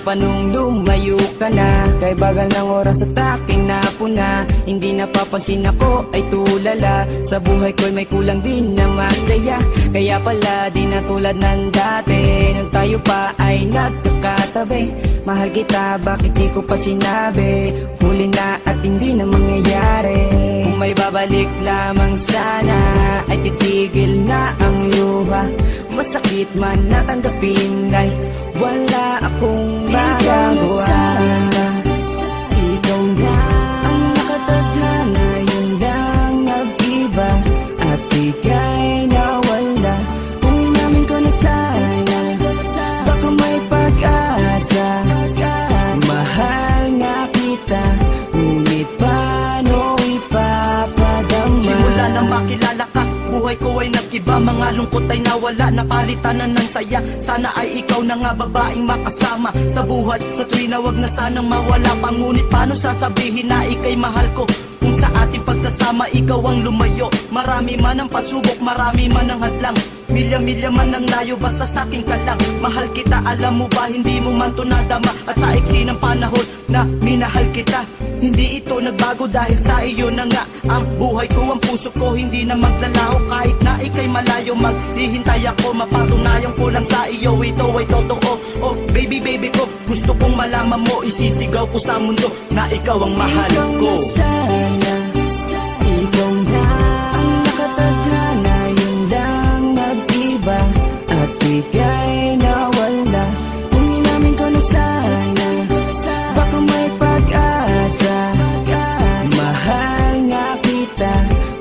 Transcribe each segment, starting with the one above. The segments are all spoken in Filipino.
pa nung lumayo ka na. Kay bagal ng oras at aking napuna. Hindi napapansin ako ay tulala. Sa buhay ko'y may kulang din na masaya. Kaya pala di na tulad ng dati. Nung tayo pa ay nagkakatabi. Mahal kita, bakit di ko pa sinabi? Huli na at hindi na mangyayari. Kung may babalik lamang sana, ay titigil na ang luha. Masakit man natanggapin ay wala akong magagawa. Ikaw na ang nakatadhana, yun lang nag-iba. At ika'y nawala. Kung inamin ko na sana, baka may pag-asa. Mahal nga kita, ngunit paano ipapadama? Simula na makilala ka, buhay ko ay nag-iba. Mga lungkot ay nawala, napalitan na ng saya. Sana ay ikaw na nga babaeng makasama sa buhay. Sa tuwi na wag na sanang mawala pa. Ngunit paano sasabihin na ika'y mahal ko? Kung sa ating pagsasama ikaw ang lumayo. Marami man ang pagsubok, marami man ang hadlang. Milya-milya man ang layo, basta sa'kin ka lang. Mahal kita, alam mo ba, hindi mo man to nadama. At sa iksi ng panahon na minahal kita, hindi ito nagbago dahil sa iyo na nga ang buhay ko, ang puso ko hindi na maglalaho. Kahit na ika'y malayo, maghihintay ako. Mapatunayan ko lang sa iyo, ito ay totoo. Oh baby baby ko, gusto kong malaman mo. Isisigaw ko sa mundo na ikaw ang mahal ko. Ikaw na sana, ikaw na ang nakatadhana, yun lang nag-iba. At ika'y nawala. Kung inamin ko na sana, baka may pag-asa. Mahal nga kita,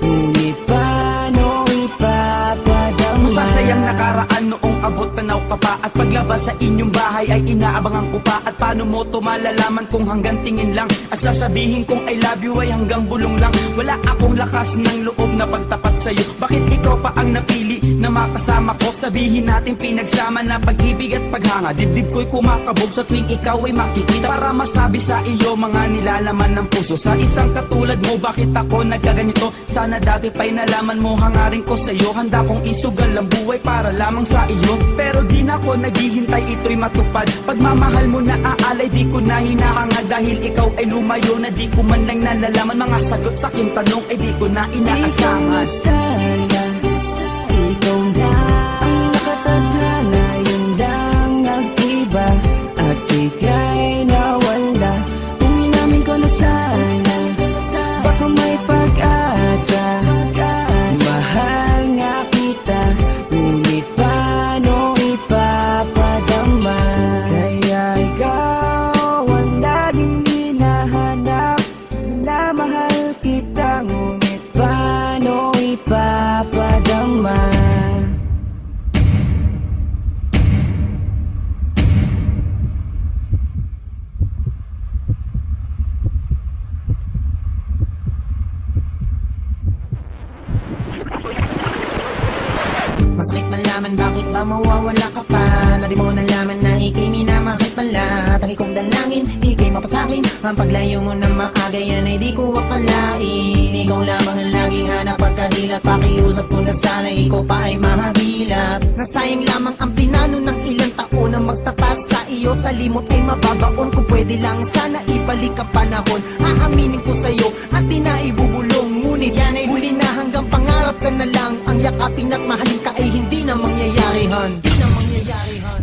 ngunit paano ipapadama? Masasayang nakaraan noong abot tanaw ka pa. At paglabas sa inyong bahay ay inaabangan ko pa. At paano mo to malalaman kung hanggang tingin lang? At sasabihin kong I love you ay hanggang bulong lang. Wala akong lakas ng loob na pagtapat sa'yo. Bakit ikaw pa ang napili na makasama ko? Sabihin natin pinagsama na pag-ibig at paghanga. Dibdib ko'y kumakabog sa tuwing ikaw ay makikita. Para masabi sa iyo mga nilalaman ng puso. Sa isang katulad mo, bakit ako nagkaganito? Sana dati pa'y nalaman mo, hangarin ko sa'yo. Handa kong isugal ang buhay para lamang sa iyo. Pero di na ako naghihintay, ito'y matupad. Pagmamahal mo na aalay, di ko na hinahangad. Dahil ikaw ay lumayo na di ko man lang nalalaman. Mga sagot sa aking tanong ay di ko na inaasahan. Ikaw na sana, ikaw na ang nakatadhana, yun lang nag-iba. At ika'y nawala. Kung inamin ko na sana, baka may pag-asa. Mahal nga kita, ngunit paano ipapadama? Kaya ikaw ang laging hinahanap, na mahal kita, ngunit paano ipapadama? Masakit malaman bakit ba mawawala ka pa. Na di mo nalaman na ika'y minamahal pala. Tangi kong dalangin, ika'y mapasakin. Ang paglayo mo na maaga yan ay di ko akalain. Ikaw lamang ang laging hanap pagkadilat. Pakiusap ko na sana ikaw pa ay mahagilap. Nasayang lamang ang pinano ng ilang taon na magtapat sa iyo. Sa limot ay mababaon. Kung pwede lang sana ibalik ang panahon. Aaminin ko sa'yo at di na ibubulong. Ngunit yan ay huli na, hanggang pangarap ka na lang. Ang yakapin at mahalin ka ay hindi na mangyayari, hon. Hindi na mangyayari, hon.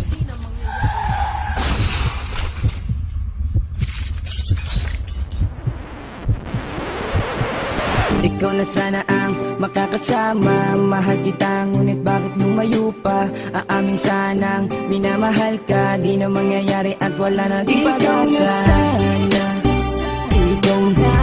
Ikaw na sana ang makakasama. Mahal kita, ngunit bakit lumayo pa? Aaming sanang minamahal ka, di na mangyayari at wala na di pag-asa. Ikaw na sana, ikaw na